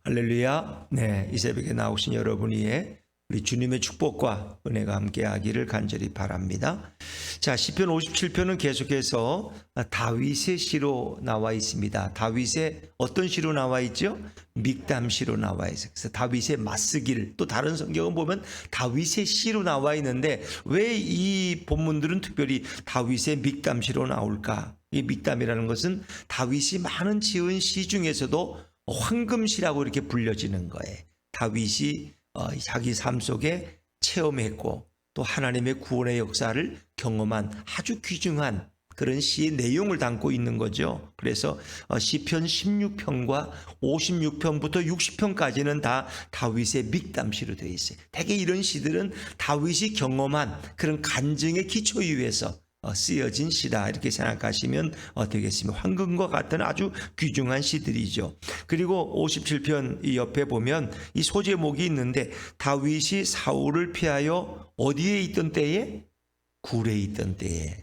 할렐루야. 네, 이 새벽에 나오신 여러분 위에 우리 주님의 축복과 은혜가 함께하기를 간절히 바랍니다. 자, 시편 57편은 계속해서 다윗의 시로 나와 있습니다. 다윗의 어떤 시로 나와 있죠? 믹담시로 나와 있어요. 그래서 다윗의 맞쓰기를, 또 다른 성경은 보면 다윗의 시로 나와 있는데 왜 이 본문들은 특별히 다윗의 믹담시로 나올까? 이 믹담이라는 것은 다윗이 많은 지은 시 중에서도 황금시라고 이렇게 불려지는 거예요. 다윗이 자기 삶 속에 체험했고 또 하나님의 구원의 역사를 경험한 아주 귀중한 그런 시의 내용을 담고 있는 거죠. 그래서 시편 16편과 56편부터 60편까지는 다 다윗의 믹담시로 되어 있어요. 대개 이런 시들은 다윗이 경험한 그런 간증의 기초 위에서 쓰여진 시다, 이렇게 생각하시면 되겠습니다. 황금과 같은 아주 귀중한 시들이죠. 그리고 57편 이 옆에 보면 이 소제목이 있는데, 다윗이 사울을 피하여 어디에 있던 때에? 굴에 있던 때에.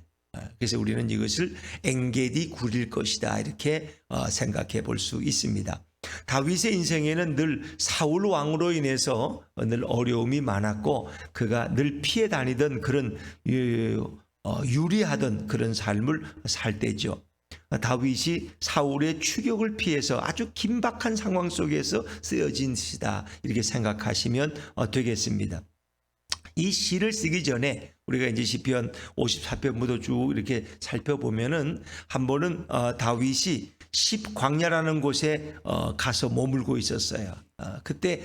그래서 우리는 이것을 엔게디 굴일 것이다, 이렇게 생각해 볼 수 있습니다. 다윗의 인생에는 늘 사울 왕으로 인해서 늘 어려움이 많았고, 그가 늘 피해 다니던 그런 유리하던 그런 삶을 살 때죠. 다윗이 사울의 추격을 피해서 아주 긴박한 상황 속에서 쓰여진 시다, 이렇게 생각하시면 되겠습니다. 이 시를 쓰기 전에 우리가 이제 시편 54편부터 쭉 이렇게 살펴보면은 한 번은 다윗이 십광야라는 곳에 가서 머물고 있었어요. 그때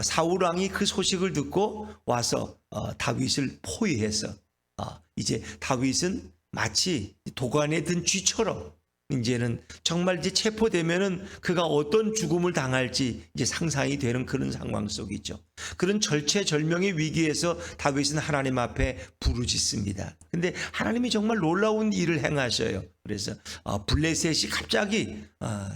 사울 왕이 그 소식을 듣고 와서 다윗을 포위해서 이제 다윗은 마치 도관에 든 쥐처럼 이제는 정말 이제 체포되면은 그가 어떤 죽음을 당할지 이제 상상이 되는 그런 상황 속이죠. 그런 절체절명의 위기에서 다윗은 하나님 앞에 부르짖습니다. 근데 하나님이 정말 놀라운 일을 행하셔요. 그래서 블레셋이 갑자기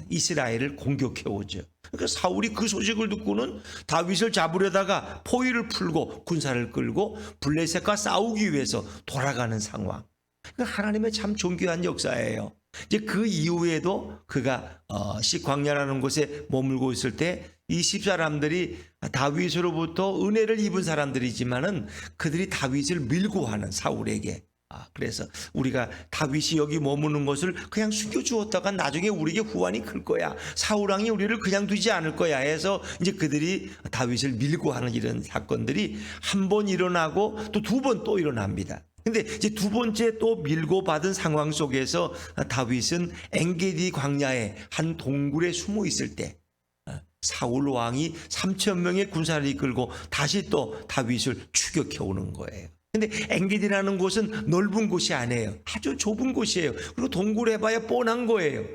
이스라엘을 공격해 오죠. 그러니까 사울이 그 소식을 듣고는 다윗을 잡으려다가 포위를 풀고 군사를 끌고 블레셋과 싸우기 위해서 돌아가는 상황. 그러니까 하나님의 참 존귀한 역사예요. 이제 그 이후에도 그가 sik광야라는 곳에 머물고 있을 때 이 십사람들이 다윗으로부터 은혜를 입은 사람들이지만은 그들이 다윗을 밀고 하는 사울에게, 그래서 우리가 다윗이 여기 머무는 것을 그냥 숨겨주었다가 나중에 우리에게 후환이 클 거야, 사울왕이 우리를 그냥 두지 않을 거야 해서 이제 그들이 다윗을 밀고 하는 이런 사건들이 한 번 일어나고 또 두 번 또 일어납니다. 근데 이제 두 번째 또 밀고 받은 상황 속에서 다윗은 엔게디 광야의 한 동굴에 숨어 있을 때 사울 왕이 3,000명의 군사를 이끌고 다시 또 다윗을 추격해 오는 거예요. 근데 엔게디라는 곳은 넓은 곳이 아니에요. 아주 좁은 곳이에요. 그리고 동굴 해봐야 뻔한 거예요.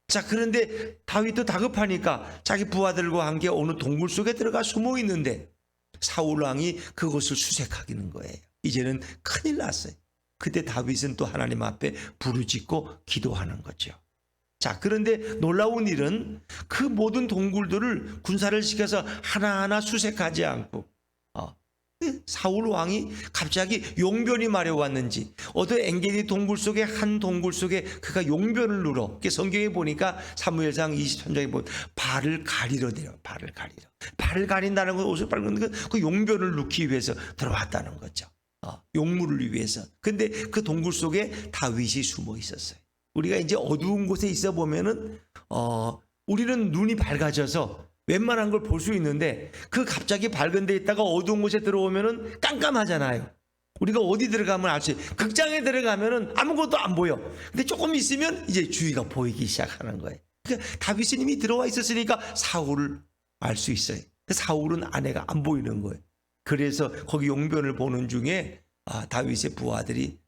자, 그런데 다윗도 다급하니까 자기 부하들과 함께 어느 동굴 속에 들어가 숨어 있는데 사울 왕이 그곳을 수색하기는 거예요. 이제는 큰일 났어요. 그때 다윗은 또 하나님 앞에 부르짖고 기도하는 거죠. 자, 그런데 놀라운 일은 그 모든 동굴들을 군사를 시켜서 하나하나 수색하지 않고 사울 왕이 갑자기 용변이 마려웠는지 어떤 엔게디 동굴 속에 한 동굴 속에 그가 용변을 누러, 성경에 보니까 사무엘상 23장에 보면 발을 가리러 내려, 발을 가린다는 건 옷을 빨는 그 용변을 넣기 위해서 들어왔다는 거죠. 용물을 위해서. 근데 그 동굴 속에 다윗이 숨어 있었어요. 우리가 이제 어두운 곳에 있어 보면은 우리는 눈이 밝아져서 웬만한 걸 볼 수 있는데 그 갑자기 밝은 데 있다가 어두운 곳에 들어오면은 깜깜하잖아요. 우리가 어디 들어가면 알 수 있어요. 극장에 들어가면은 아무것도 안 보여. 근데 조금 있으면 이제 주위가 보이기 시작하는 거예요. 그러니까 다윗은 이미 들어와 있었으니까 사울을 알 수 있어요. 사울은 아내가 안 보이는 거예요. 그래서 거기 용변을 보는 중에 다윗의 부하들이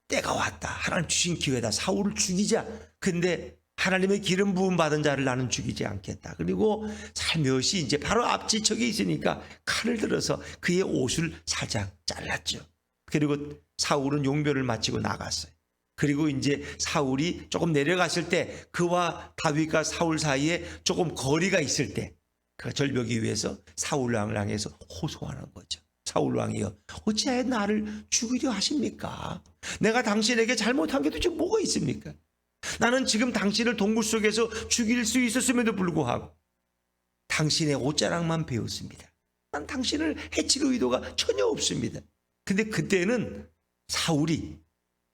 때가 왔다, 하나님 주신 기회다, 사울을 죽이자. 근데 하나님의 기름 부음 받은 자를 나는 죽이지 않겠다. 그리고 살며시 이제 바로 앞지척에 있으니까 칼을 들어서 그의 옷을 살짝 잘랐죠. 그리고 사울은 용변을 마치고 나갔어요. 그리고 이제 사울이 조금 내려갔을 때 그와 다윗과 사울 사이에 조금 거리가 있을 때 그 절벽 위에서 사울 왕을 향해서 호소하는 거죠. 사울 왕이여, 어찌하여 나를 죽이려 하십니까? 내가 당신에게 잘못한 게 도대체 뭐가 있습니까? 나는 지금 당신을 동굴 속에서 죽일 수 있었음에도 불구하고 당신의 옷자락만 배웠습니다. 난 당신을 해칠 의도가 전혀 없습니다. 근데 그때는 사울이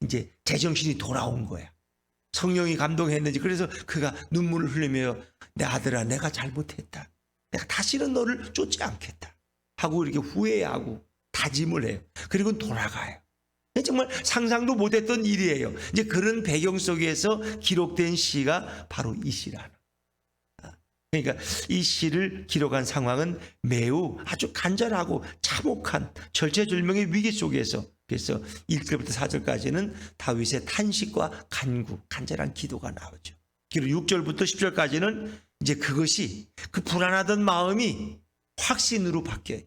이제 제정신이 돌아온 거야. 성령이 감동했는지 그래서 그가 눈물을 흘리며 내 아들아 내가 잘못했다. 내가 다시는 너를 쫓지 않겠다 하고 이렇게 후회하고 다짐을 해요. 그리고 돌아가요. 정말 상상도 못했던 일이에요. 이제 그런 배경 속에서 기록된 시가 바로 이 시라는. 그러니까 이 시를 기록한 상황은 매우 아주 간절하고 참혹한 절체절명의 위기 속에서, 그래서 1절부터 4절까지는 다윗의 탄식과 간구, 간절한 기도가 나오죠. 그리고 6절부터 10절까지는 이제 그것이 그 불안하던 마음이 확신으로 바뀌어요.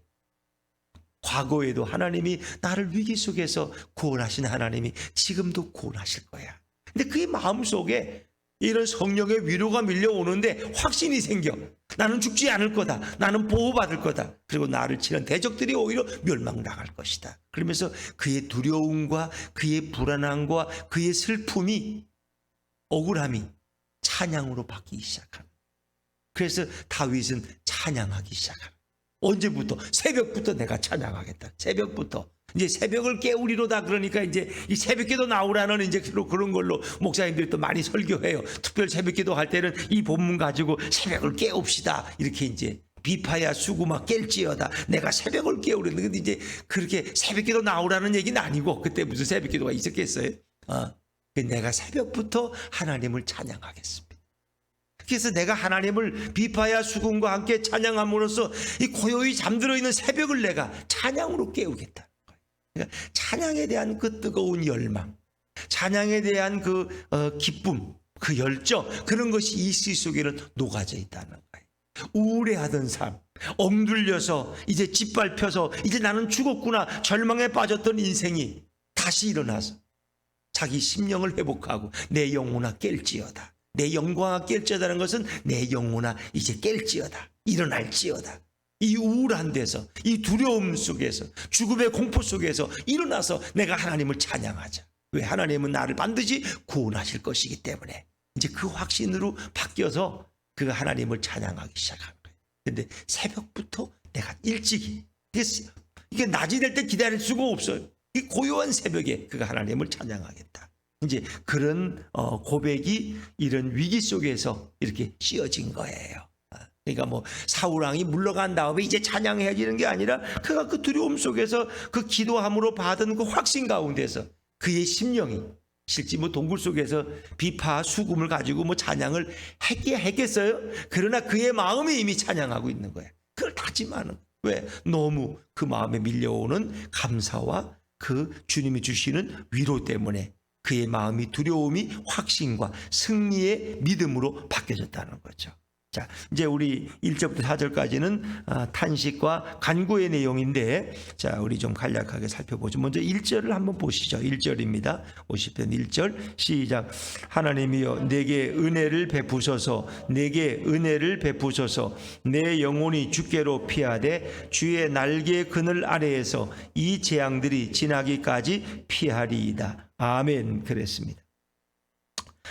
과거에도 하나님이 나를 위기 속에서 구원하신 하나님이 지금도 구원하실 거야. 근데 그의 마음속에 이런 성령의 위로가 밀려오는데 확신이 생겨. 나는 죽지 않을 거다. 나는 보호받을 거다. 그리고 나를 치는 대적들이 오히려 멸망 나갈 것이다. 그러면서 그의 두려움과 그의 불안함과 그의 슬픔이, 억울함이 찬양으로 바뀌기 시작합니다. 그래서 다윗은 찬양하기 시작합니다. 언제부터? 새벽부터 내가 찬양하겠다. 새벽부터. 이제 새벽을 깨우리로다. 그러니까 이제 이 새벽기도 나오라는 이제 그런 걸로 목사님들이 또 많이 설교해요. 특별 새벽기도 할 때는 이 본문 가지고 새벽을 깨웁시다. 이렇게 이제 비파야 수구마 깰지어다. 내가 새벽을 깨우려는. 근데 이제 그렇게 새벽기도 나오라는 얘기는 아니고 그때 무슨 새벽기도가 있었겠어요? 내가 새벽부터 하나님을 찬양하겠습니다. 그래서 내가 하나님을 비파야 수금과 함께 찬양함으로써 이 고요히 잠들어 있는 새벽을 내가 찬양으로 깨우겠다. 그러니까 찬양에 대한 그 뜨거운 열망, 찬양에 대한 그 기쁨, 그 열정, 그런 것이 이 시 속에는 녹아져 있다는 거예요. 우울해하던 삶, 엉둘려서 이제 짓밟혀서 이제 나는 죽었구나 절망에 빠졌던 인생이 다시 일어나서 자기 심령을 회복하고 내 영혼아 깰지어다. 내 영광아 깰지어다는 것은 내 영혼아 이제 깰지어다. 일어날지어다. 이 우울한 데서, 이 두려움 속에서, 죽음의 공포 속에서 일어나서 내가 하나님을 찬양하자. 왜? 하나님은 나를 반드시 구원하실 것이기 때문에. 이제 그 확신으로 바뀌어서 그가 하나님을 찬양하기 시작한 거예요. 그런데 새벽부터 내가 일찍이, 이게 낮이 될 때 기다릴 수가 없어요. 이 고요한 새벽에 그가 하나님을 찬양하겠다. 이제 그런 고백이 이런 위기 속에서 이렇게 씌어진 거예요. 그러니까 뭐 사울왕이 물러간 다음에 이제 찬양해지는 게 아니라 그가 그 두려움 속에서 그 기도함으로 받은 그 확신 가운데서 그의 심령이, 실제 뭐 동굴 속에서 비파 수금을 가지고 뭐 찬양을 했겠어요? 그러나 그의 마음이 이미 찬양하고 있는 거예요. 그걸 다지만은 왜? 너무 그 마음에 밀려오는 감사와 그 주님이 주시는 위로 때문에 그의 마음이 두려움이 확신과 승리의 믿음으로 바뀌어졌다는 거죠. 자, 이제 우리 1절부터 4절까지는 탄식과 간구의 내용인데, 자, 우리 좀 간략하게 살펴보죠. 먼저 1절을 한번 보시죠. 1절입니다. 50편 1절 시작. 하나님이여 내게 은혜를 베푸소서, 내게 은혜를 베푸소서. 내 영혼이 주께로 피하되 주의 날개 그늘 아래에서 이 재앙들이 지나기까지 피하리이다. 아멘. 그랬습니다.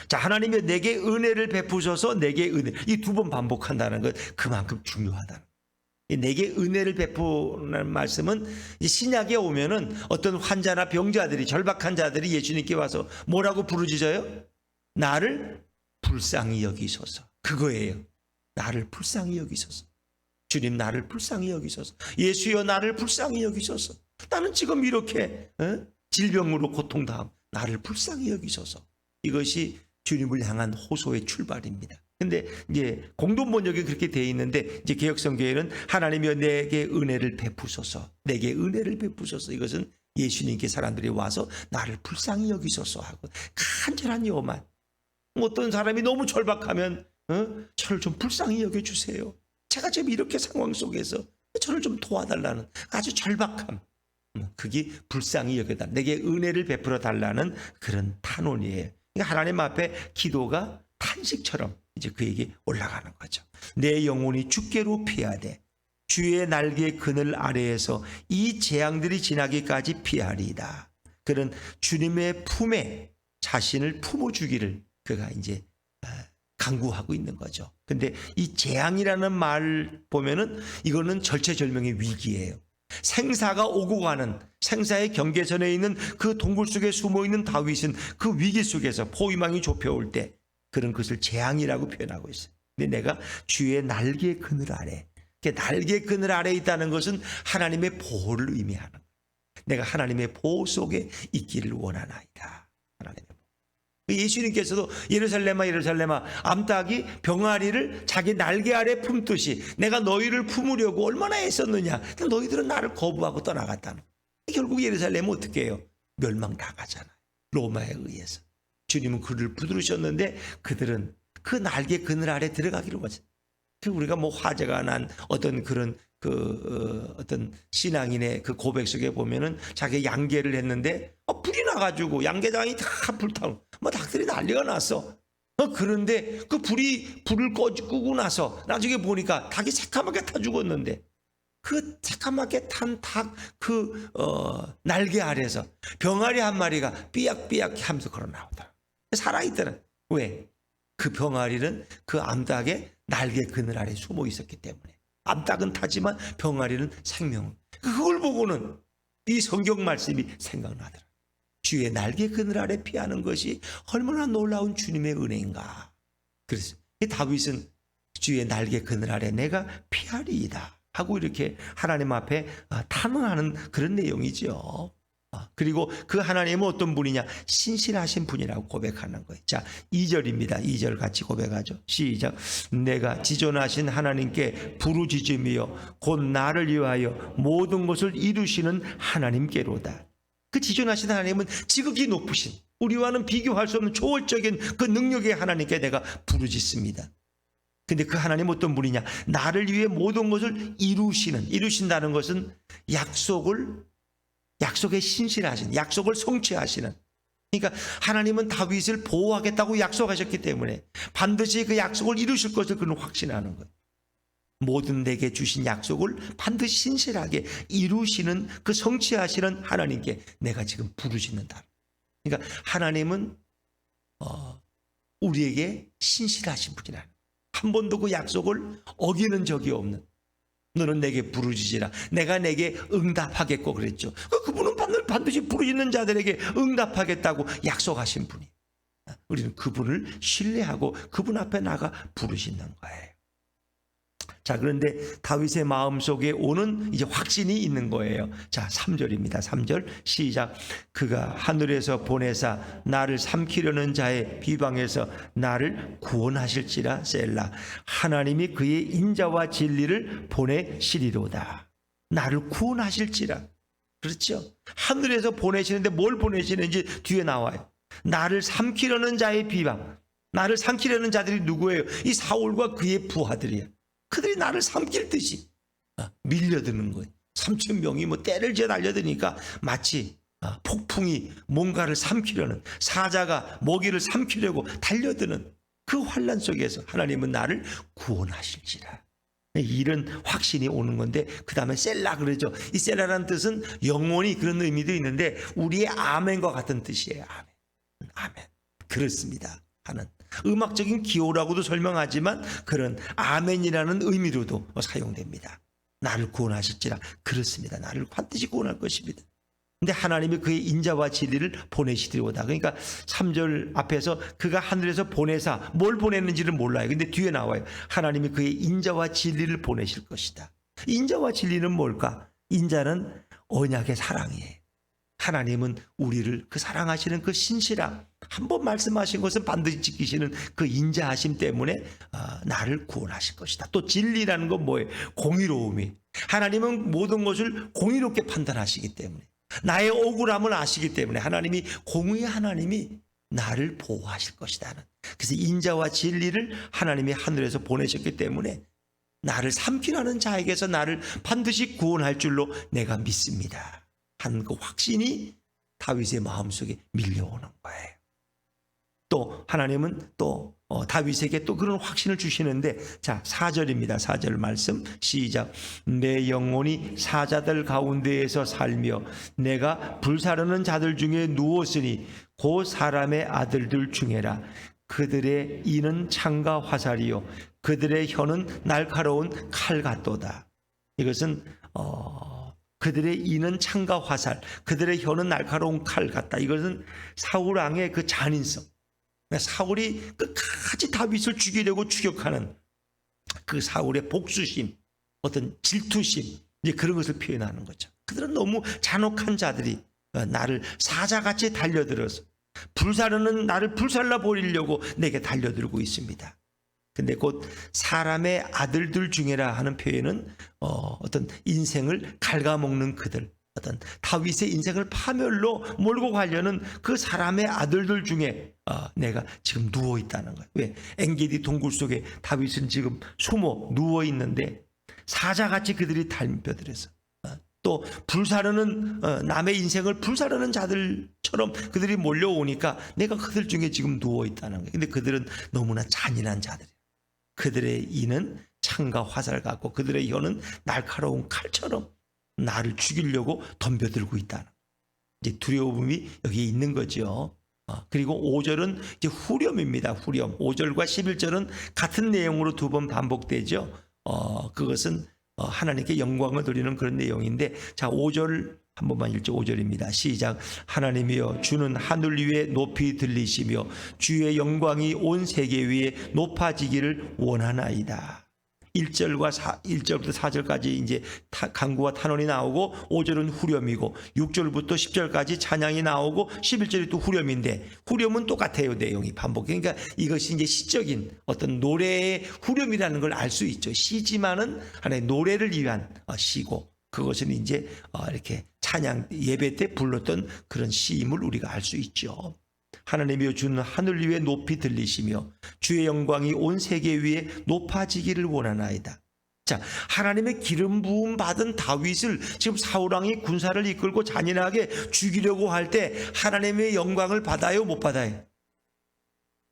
자, 하나님이 내게 은혜를 베푸셔서 내게 은혜, 이 두 번 반복한다는 것 그만큼 중요하다. 내게 은혜를 베푸는 말씀은 신약에 오면은 어떤 환자나 병자들이, 절박한 자들이 예수님께 와서 뭐라고 부르짖어요? 나를 불쌍히 여기소서. 그거예요. 나를 불쌍히 여기소서. 주님 나를 불쌍히 여기소서. 예수여 나를 불쌍히 여기소서. 나는 지금 이렇게 질병으로 고통당하고 나를 불쌍히 여기소서. 이것이 주님을 향한 호소의 출발입니다. 근데 이제 공동 번역이 그렇게 되어 있는데 이제 개역성경에는 하나님이여 내게 은혜를 베푸소서. 내게 은혜를 베푸소서. 이것은 예수님께 사람들이 와서 나를 불쌍히 여기소서 하고 간절한 요만. 어떤 사람이 너무 절박하면 저를 좀 불쌍히 여겨주세요. 제가 지금 이렇게 상황 속에서 저를 좀 도와달라는 아주 절박함. 그게 불쌍히 여겨달라. 내게 은혜를 베풀어 달라는 그런 탄원이에요. 그러니까 하나님 앞에 기도가 탄식처럼 이제 그에게 올라가는 거죠. 내 영혼이 주께로 피하되 주의 날개 그늘 아래에서 이 재앙들이 지나기까지 피하리이다. 그런 주님의 품에 자신을 품어주기를 그가 이제 강구하고 있는 거죠. 근데 이 재앙이라는 말 보면은 이거는 절체절명의 위기예요. 생사가 오고 가는 생사의 경계선에 있는 그 동굴 속에 숨어 있는 다윗은 그 위기 속에서 포위망이 좁혀올 때 그런 것을 재앙이라고 표현하고 있어요. 근데 내가 주의 날개 그늘 아래, 날개 그늘 아래 있다는 것은 하나님의 보호를 의미하는 거예요. 내가 하나님의 보호 속에 있기를 원하나이다. 하나님의 보호. 예수님께서도 예루살렘아 예루살렘아 암탉이 병아리를 자기 날개 아래 품듯이 내가 너희를 품으려고 얼마나 애썼느냐. 너희들은 나를 거부하고 떠나갔다는. 결국 예루살렘은 어떻게 해요? 멸망당하잖아요. 로마에 의해서. 주님은 그를 붙들으셨는데 그들은 그 날개 그늘 아래 들어가기로 하죠. 우리가 뭐 화제가 난 어떤 그런 어떤 신앙인의 그 고백 속에 보면은 자기 양계를 했는데 불이 나가지고 양계장이 다 불타고 뭐 닭들이 난리가 났어. 그런데 그 불을 끄고 나서 나중에 보니까 닭이 새까맣게 타 죽었는데 그 새까맣게 탄 닭 날개 아래서 병아리 한 마리가 삐약삐약 하면서 걸어 나오더라. 살아있더라. 왜? 그 병아리는 그 암탉의 날개 그늘 아래 숨어 있었기 때문에. 암탉은 타지만 병아리는 생명. 그걸 보고는 이 성경 말씀이 생각나더라. 주의 날개 그늘 아래 피하는 것이 얼마나 놀라운 주님의 은혜인가. 그래서 다윗은 주의 날개 그늘 아래 내가 피하리이다 하고 이렇게 하나님 앞에 탄원하는 그런 내용이죠. 그리고 그 하나님은 어떤 분이냐? 신실하신 분이라고 고백하는 거예요. 자, 2절입니다. 2절 같이 고백하죠. 시작. 내가 지존하신 하나님께 부르짖으며 곧 나를 위하여 모든 것을 이루시는 하나님께로다. 그 지존하신 하나님은 지극히 높으신 우리와는 비교할 수 없는 초월적인 그 능력의 하나님께 내가 부르짖습니다. 근데 그 하나님 어떤 분이냐? 나를 위해 모든 것을 이루신다는 것은 약속에 신실하신, 약속을 성취하시는. 그러니까 하나님은 다윗을 보호하겠다고 약속하셨기 때문에 반드시 그 약속을 이루실 것을 그는 확신하는 거예요. 모든 내게 주신 약속을 반드시 신실하게 이루시는 그 성취하시는 하나님께 내가 지금 부르짖는다. 그러니까 하나님은 우리에게 신실하신 분이라는, 한 번도 그 약속을 어기는 적이 없는, 너는 내게 부르짖으라 내가 내게 응답하겠고 그랬죠. 그분은 반드시 부르짖는 자들에게 응답하겠다고 약속하신 분이. 우리는 그분을 신뢰하고 그분 앞에 나가 부르짖는 거예요. 자, 그런데 다윗의 마음속에 오는 이제 확신이 있는 거예요. 자, 3절입니다. 3절 시작. 그가 하늘에서 보내사 나를 삼키려는 자의 비방에서 나를 구원하실지라 셀라. 하나님이 그의 인자와 진리를 보내시리로다. 나를 구원하실지라. 그렇죠? 하늘에서 보내시는데 뭘 보내시는지 뒤에 나와요. 나를 삼키려는 자의 비방. 나를 삼키려는 자들이 누구예요? 이 사울과 그의 부하들이야. 그들이 나를 삼킬 듯이 밀려드는 거예요. 3,000명이 뭐 떼를 지어 달려드니까 마치 폭풍이 뭔가를 삼키려는, 사자가 먹이를 삼키려고 달려드는 그 환난 속에서 하나님은 나를 구원하실지라. 이런 확신이 오는 건데, 그 다음에 셀라 그러죠. 이 셀라라는 뜻은 영원히 그런 의미도 있는데 우리의 아멘과 같은 뜻이에요. 아멘. 아멘. 그렇습니다 하는 음악적인 기호라고도 설명하지만 그런 아멘이라는 의미로도 사용됩니다. 나를 구원하실지라. 그렇습니다. 나를 반드시 구원할 것입니다. 근데 하나님이 그의 인자와 진리를 보내시리로다. 그러니까 3절 앞에서 그가 하늘에서 보내사 뭘 보냈는지를 몰라요. 근데 뒤에 나와요. 하나님이 그의 인자와 진리를 보내실 것이다. 인자와 진리는 뭘까? 인자는 언약의 사랑이에요. 하나님은 우리를 그 사랑하시는 그 신실함, 한번 말씀하신 것은 반드시 지키시는 그 인자하심 때문에 나를 구원하실 것이다. 또 진리라는 건 뭐예요? 공의로움이. 하나님은 모든 것을 공의롭게 판단하시기 때문에, 나의 억울함을 아시기 때문에 하나님이 공의의 하나님이 나를 보호하실 것이다는. 그래서 인자와 진리를 하나님이 하늘에서 보내셨기 때문에 나를 삼키라는 자에게서 나를 반드시 구원할 줄로 내가 믿습니다 한 그 확신이 다윗의 마음속에 밀려오는 거예요. 또 하나님은 또 다윗에게 또 그런 확신을 주시는데, 자 4절입니다. 4절 말씀 시작. 내 영혼이 사자들 가운데에서 살며 내가 불사르는 자들 중에 누웠으니 곧 사람의 아들들 중에라. 그들의 이는 창과 화살이요 그들의 혀는 날카로운 칼 같도다. 이것은 그들의 이는 창과 화살, 그들의 혀는 날카로운 칼 같다. 이것은 사울 왕의 그 잔인성. 사울이 끝까지 다윗을 죽이려고 추격하는 그 사울의 복수심, 어떤 질투심, 이제 그런 것을 표현하는 거죠. 그들은 너무 잔혹한 자들이 나를 사자같이 달려들어서 불사르는 나를 불살라 버리려고 내게 달려들고 있습니다. 근데 곧 사람의 아들들 중에라 하는 표현은 어떤 인생을 갉아먹는 그들, 어떤 다윗의 인생을 파멸로 몰고 가려는 그 사람의 아들들 중에 내가 지금 누워 있다는 거예요. 왜? 엔게디 동굴 속에 다윗은 지금 숨어 누워 있는데 사자같이 그들이 덤벼들어서 또 불사르는 남의 인생을 불사르는 자들처럼 그들이 몰려오니까 내가 그들 중에 지금 누워 있다는 거예요. 근데 그들은 너무나 잔인한 자들이에요. 그들의 이는 창과 화살 같고 그들의 혀는 날카로운 칼처럼 나를 죽이려고 덤벼들고 있다는 거예요. 이제 두려움이 여기에 있는 거죠. 그리고 5절은 이제 후렴입니다. 후렴. 5절과 11절은 같은 내용으로 두 번 반복되죠. 그것은 하나님께 영광을 돌리는 그런 내용인데, 자 5절 한 번만 읽죠. 5절입니다. 시작. 하나님이여 주는 하늘 위에 높이 들리시며 주의 영광이 온 세계 위에 높아지기를 원하나이다. 1절부터 4절까지 이제 간구와 탄원이 나오고 5절은 후렴이고 6절부터 10절까지 찬양이 나오고 11절이 또 후렴인데 후렴은 똑같아요. 내용이 반복. 그러니까 이것이 이제 시적인 어떤 노래의 후렴이라는 걸 알 수 있죠. 시지만은 하나의 노래를 위한 시고 그것은 이제 이렇게 찬양 예배 때 불렀던 그런 시임을 우리가 알 수 있죠. 하나님이여 주는 하늘 위에 높이 들리시며 주의 영광이 온 세계 위에 높아지기를 원하나이다. 자, 하나님의 기름 부음 받은 다윗을 지금 사울 왕이 군사를 이끌고 잔인하게 죽이려고 할 때 하나님의 영광을 받아요, 못 받아요?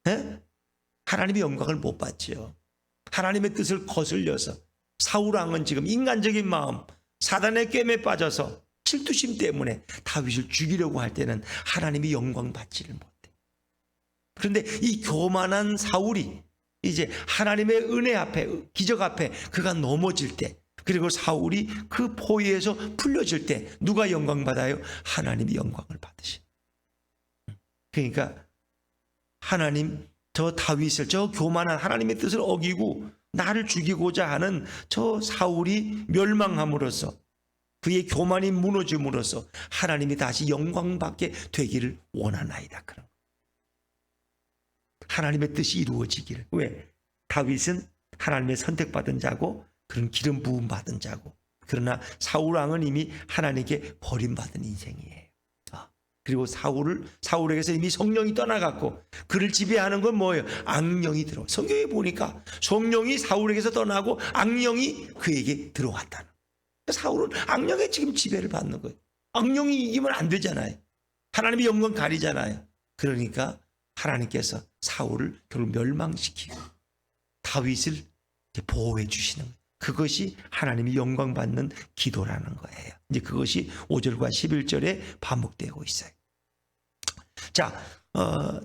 에? 하나님의 영광을 못 받죠. 하나님의 뜻을 거슬려서 사울 왕은 지금 인간적인 마음, 사단의 꿰매 빠져서 질투심 때문에 다윗을 죽이려고 할 때는 하나님이 영광 받지를 못해. 그런데 이 교만한 사울이 이제 하나님의 은혜 앞에, 기적 앞에 그가 넘어질 때, 그리고 사울이 그 포위에서 풀려질 때 누가 영광 받아요? 하나님이 영광을 받으시. 그러니까 하나님, 저 다윗을, 저 교만한 하나님의 뜻을 어기고 나를 죽이고자 하는 저 사울이 멸망함으로써, 그의 교만이 무너짐으로써 하나님이 다시 영광받게 되기를 원하나이다. 그런 하나님의 뜻이 이루어지기를. 왜? 다윗은 하나님의 선택받은 자고 그런 기름 부음 받은 자고, 그러나 사울 왕은 이미 하나님께 버림받은 인생이에요. 그리고 사울에게서 이미 성령이 떠나갔고 그를 지배하는 건 뭐예요? 악령이 들어. 성경에 보니까 성령이 사울에게서 떠나고 악령이 그에게 들어왔다는. 사울은 악령에 지금 지배를 받는 거예요. 악령이 이기면 안 되잖아요. 하나님의 영광 가리잖아요. 그러니까 하나님께서 사울을 결국 멸망시키고 다윗을 보호해 주시는 거예요. 그것이 하나님이 영광 받는 기도라는 거예요. 이제 그것이 5절과 11절에 반복되고 있어요. 자,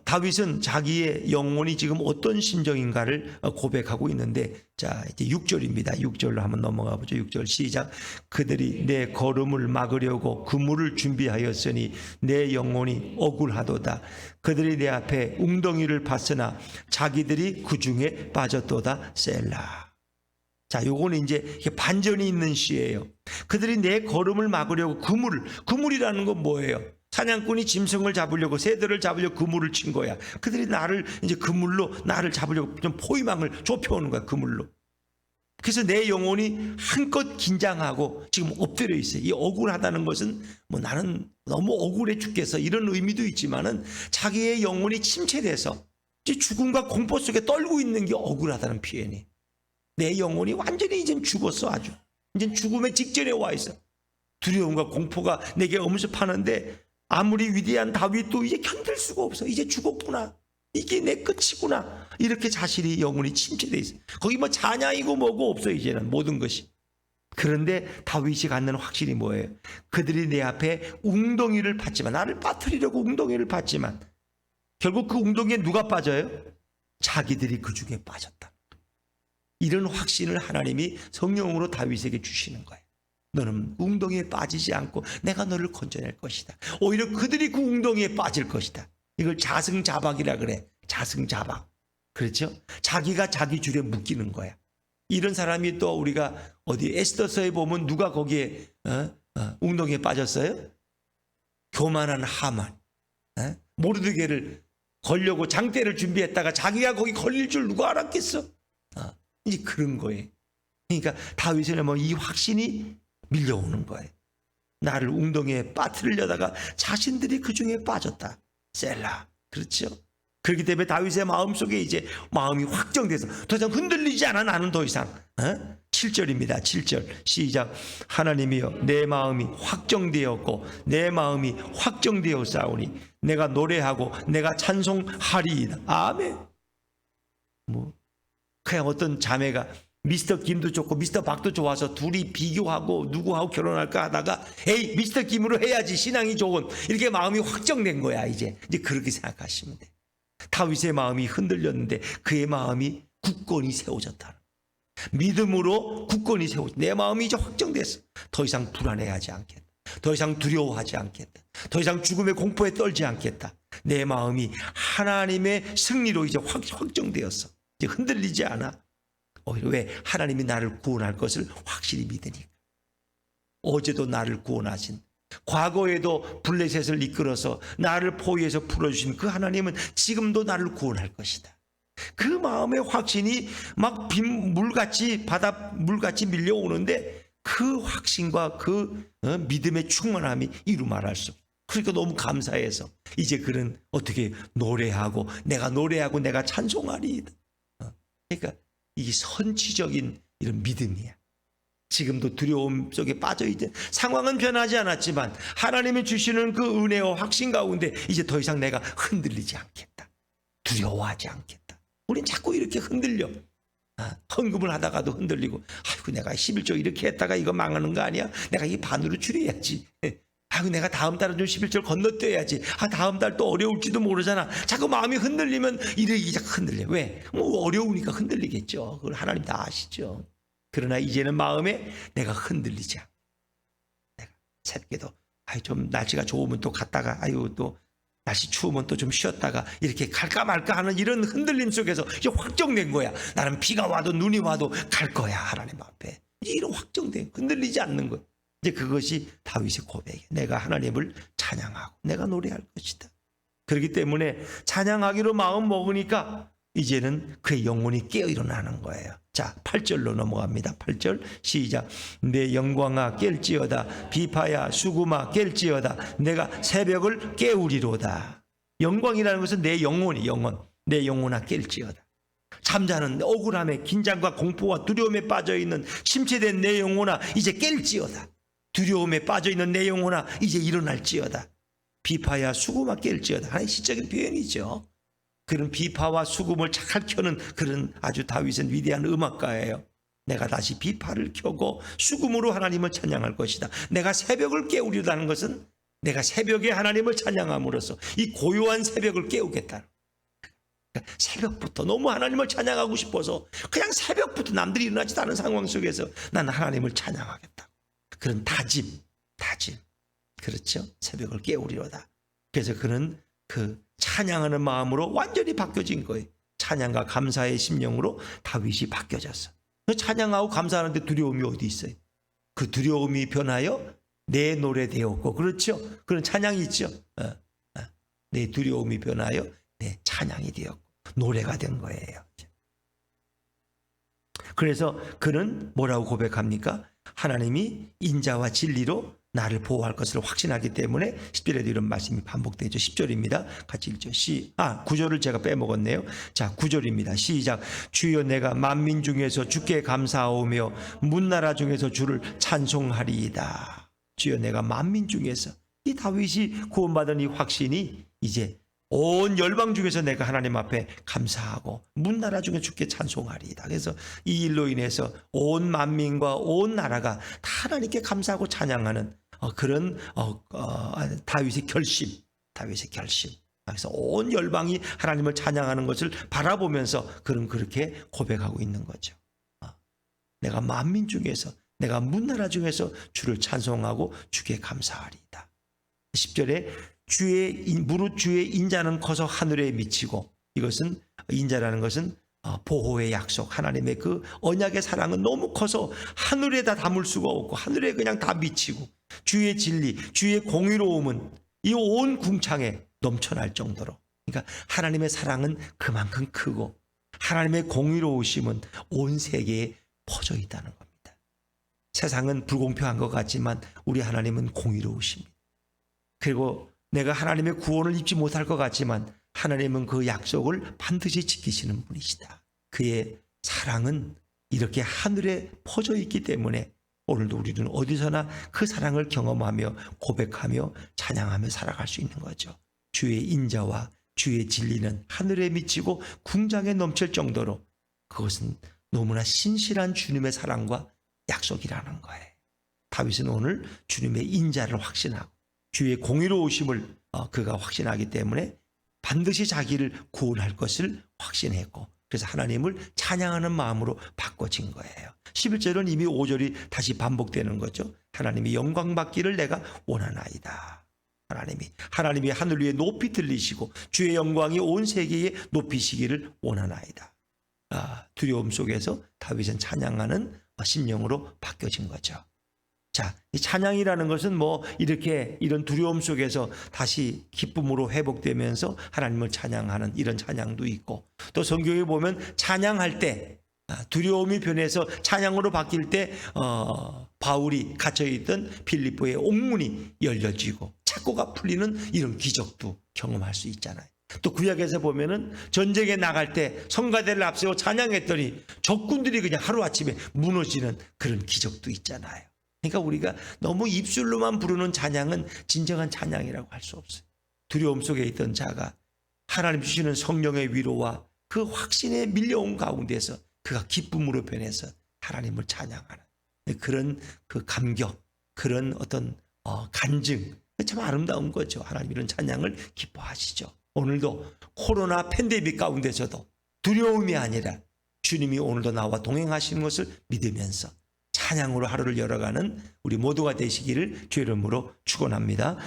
다윗은 자기의 영혼이 지금 어떤 심정인가를 고백하고 있는데, 자 이제 6절입니다. 6절로 한번 넘어가 보죠. 6절 시작. 그들이 내 걸음을 막으려고 그물을 준비하였으니 내 영혼이 억울하도다. 그들이 내 앞에 웅덩이를 팠으나 자기들이 그 중에 빠졌도다. 셀라. 자, 요거는 이제 반전이 있는 시예요. 그들이 내 걸음을 막으려고 그물이라는 건 뭐예요? 사냥꾼이 짐승을 잡으려고, 새들을 잡으려고 그물을 친 거야. 그들이 나를 이제 그물로 나를 잡으려고 좀 포위망을 좁혀오는 거야, 그물로. 그래서 내 영혼이 한껏 긴장하고 지금 엎드려 있어요. 이 억울하다는 것은 뭐 나는 너무 억울해 죽겠어 이런 의미도 있지만은 자기의 영혼이 침체돼서 이제 죽음과 공포 속에 떨고 있는 게 억울하다는 표현이. 내 영혼이 완전히 이젠 죽었어. 아주 이젠 죽음의 직전에 와 있어. 두려움과 공포가 내게 엄습하는데 아무리 위대한 다윗도 이제 견딜 수가 없어. 이제 죽었구나. 이게 내 끝이구나. 이렇게 자신이 영혼이 침체돼 있어. 거기 뭐 찬양이고 뭐고 없어. 이제는 모든 것이. 그런데 다윗이 갖는 확신이 뭐예요? 그들이 내 앞에 웅덩이를 팠지만, 나를 빠뜨리려고 웅덩이를 팠지만 결국 그 웅덩이에 누가 빠져요? 자기들이 그 중에 빠졌다. 이런 확신을 하나님이 성령으로 다윗에게 주시는 거예요. 너는 웅덩이에 빠지지 않고 내가 너를 건져낼 것이다. 오히려 그들이 그 웅덩이에 빠질 것이다. 이걸 자승자박이라 그래. 자승자박. 그렇죠? 자기가 자기 줄에 묶이는 거야. 이런 사람이 또 우리가 어디 에스더서에 보면 누가 거기에 웅덩이에 빠졌어요? 교만한 하만. 모르드게를 걸려고 장대를 준비했다가 자기가 거기 걸릴 줄 누가 알았겠어? 이제 그런 거예요. 그러니까 다윗은 뭐 이 확신이 밀려오는 거예요. 나를 웅덩이에 빠뜨리려다가 자신들이 그 중에 빠졌다. 셀라. 그렇죠? 그렇기 때문에 다윗의 마음속에 이제 마음이 확정돼서 더 이상 흔들리지 않아. 나는 더 이상. 7절입니다. 7절 시작. 하나님이여 내 마음이 확정되었고 내 마음이 확정되었사오니 내가 노래하고 내가 찬송하리이다. 아멘. 뭐 그냥 어떤 자매가 미스터 김도 좋고 미스터 박도 좋아서 둘이 비교하고 누구하고 결혼할까 하다가 에이 미스터 김으로 해야지 신앙이 좋은 이렇게 마음이 확정된 거야. 이제 그렇게 생각하시면 돼. 다윗의 마음이 흔들렸는데 그의 마음이 굳건히 세워졌다. 믿음으로 굳건히 세워졌다. 내 마음이 이제 확정됐어. 더 이상 불안해하지 않겠다. 더 이상 두려워하지 않겠다. 더 이상 죽음의 공포에 떨지 않겠다. 내 마음이 하나님의 승리로 이제 확정되었어. 이제 흔들리지 않아. 오히려 왜? 하나님이 나를 구원할 것을 확실히 믿으니까. 어제도 나를 구원하신, 과거에도 블레셋을 이끌어서 나를 포위해서 풀어주신 그 하나님은 지금도 나를 구원할 것이다. 그 마음의 확신이 막 빗물같이 바닷물같이 밀려오는데 그 확신과 그 믿음의 충만함이 이루 말할 수 없어. 그러니까 너무 감사해서 이제 그는 어떻게 노래하고 내가 찬송하리이다. 그러니까 이게 선취적인 이런 믿음이야. 지금도 두려움 속에 빠져있대. 상황은 변하지 않았지만 하나님이 주시는 그 은혜와 확신 가운데 이제 더 이상 내가 흔들리지 않겠다. 두려워하지 않겠다. 우린 자꾸 이렇게 흔들려. 헌금을 하다가도 흔들리고 아이고 내가 11조 이렇게 했다가 이거 망하는 거 아니야? 내가 이 반으로 줄여야지. 아이고 내가 다음 달은 좀 11절 건너뛰어야지. 다음 달 또 어려울지도 모르잖아. 자꾸 마음이 흔들리면 이렇게 자꾸 흔들려. 왜? 뭐 어려우니까 흔들리겠죠. 그걸 하나님 다 아시죠. 그러나 이제는 마음에 내가 흔들리지 않고 내가 새벽에도 좀 날씨가 좋으면 또 갔다가 또 날씨 추우면 또 좀 쉬었다가 이렇게 갈까 말까 하는 이런 흔들림 속에서 이제 확정된 거야. 나는 비가 와도 눈이 와도 갈 거야. 하나님 앞에. 이런 확정된 흔들리지 않는 거야. 이제 그것이 다윗의 고백이에요. 내가 하나님을 찬양하고 내가 노래할 것이다. 그렇기 때문에 찬양하기로 마음 먹으니까 이제는 그의 영혼이 깨어 일어나는 거예요. 자, 8절로 넘어갑니다. 8절 시작. 내 영광아 깰지어다. 비파야 수구마 깰지어다. 내가 새벽을 깨우리로다. 영광이라는 것은 내 영혼이 내 영혼아 깰지어다. 잠자는 억울함에 긴장과 공포와 두려움에 빠져있는 침체된 내 영혼아 이제 깰지어다. 두려움에 빠져있는 내 영혼아 이제 일어날지어다. 비파야 수구마 깰지어다. 하나의 시적인 표현이죠. 그런 비파와 수금을 잘 켜는 그런 아주 다윗은 위대한 음악가예요. 내가 다시 비파를 켜고 수금으로 하나님을 찬양할 것이다. 내가 새벽을 깨우리라는 것은 내가 새벽에 하나님을 찬양함으로써 이 고요한 새벽을 깨우겠다. 그러니까 새벽부터 너무 하나님을 찬양하고 싶어서 그냥 새벽부터 남들이 일어나지도 않은 상황 속에서 나는 하나님을 찬양하겠다. 그런 다짐. 그렇죠? 새벽을 깨우리로다. 그래서 그는 그 찬양하는 마음으로 완전히 바뀌어진 거예요. 찬양과 감사의 심령으로 다윗이 바뀌어졌어. 찬양하고 감사하는데 두려움이 어디 있어요? 그 두려움이 변하여 내 노래 되었고, 그렇죠? 그런 찬양이 있죠. 내 두려움이 변하여 내 찬양이 되었고 노래가 된 거예요. 그래서 그는 뭐라고 고백합니까? 하나님이 인자와 진리로 나를 보호할 것을 확신하기 때문에 10절에도 이런 말씀이 반복되죠. 10절입니다. 같이 읽죠. 9절을 제가 빼먹었네요. 자, 9절입니다. 시작. 주여 내가 만민 중에서 주께 감사하오며 문나라 중에서 주를 찬송하리이다. 주여 내가 만민 중에서, 이 다윗이 구원받은 이 확신이 이제 온 열방 중에서 내가 하나님 앞에 감사하고 문나라 중에 주께 찬송하리이다. 그래서 이 일로 인해서 온 만민과 온 나라가 다 하나님께 감사하고 찬양하는 그런 다윗의 결심. 그래서 온 열방이 하나님을 찬양하는 것을 바라보면서 그는 그렇게 고백하고 있는 거죠. 내가 만민 중에서, 내가 문나라 중에서 주를 찬송하고 주께 감사하리이다. 10절에 무릇 주의 인자는 커서 하늘에 미치고, 이것은 인자라는 것은 보호의 약속, 하나님의 그 언약의 사랑은 너무 커서 하늘에다 담을 수가 없고 하늘에 그냥 다 미치고, 주의 진리, 주의 공의로움은 이 온 궁창에 넘쳐날 정도로, 그러니까 하나님의 사랑은 그만큼 크고 하나님의 공의로우심은 온 세계에 퍼져 있다는 겁니다. 세상은 불공평한 것 같지만 우리 하나님은 공의로우십니다. 그리고 내가 하나님의 구원을 입지 못할 것 같지만 하나님은 그 약속을 반드시 지키시는 분이시다. 그의 사랑은 이렇게 하늘에 퍼져 있기 때문에 오늘도 우리는 어디서나 그 사랑을 경험하며 고백하며 찬양하며 살아갈 수 있는 거죠. 주의 인자와 주의 진리는 하늘에 미치고 궁장에 넘칠 정도로, 그것은 너무나 신실한 주님의 사랑과 약속이라는 거예요. 다윗은 오늘 주님의 인자를 확신하고 주의 공의로우심을 그가 확신하기 때문에 반드시 자기를 구원할 것을 확신했고, 그래서 하나님을 찬양하는 마음으로 바꿔진 거예요. 11절은 이미 5절이 다시 반복되는 거죠. 하나님이 영광 받기를 내가 원하나이다. 하나님이 하늘 위에 높이 들리시고 주의 영광이 온 세계에 높이시기를 원하나이다. 두려움 속에서 다윗은 찬양하는 심령으로 바뀌어진 거죠. 자, 이 찬양이라는 것은 이렇게 이런 두려움 속에서 다시 기쁨으로 회복되면서 하나님을 찬양하는 이런 찬양도 있고, 또 성경에 보면 찬양할 때 두려움이 변해서 찬양으로 바뀔 때 바울이 갇혀있던 빌립보의 옥문이 열려지고 착고가 풀리는 이런 기적도 경험할 수 있잖아요. 또 구약에서 보면은 전쟁에 나갈 때 성가대를 앞세워 찬양했더니 적군들이 그냥 하루아침에 무너지는 그런 기적도 있잖아요. 그러니까 우리가 너무 입술로만 부르는 찬양은 진정한 찬양이라고 할 수 없어요. 두려움 속에 있던 자가 하나님 주시는 성령의 위로와 그 확신에 밀려온 가운데서 그가 기쁨으로 변해서 하나님을 찬양하는 그런 그 감격, 그런 어떤 간증, 참 아름다운 거죠. 하나님 이런 찬양을 기뻐하시죠. 오늘도 코로나 팬데믹 가운데서도 두려움이 아니라 주님이 오늘도 나와 동행하시는 것을 믿으면서 찬양으로 하루를 열어가는 우리 모두가 되시기를 주의 이름으로 축원합니다.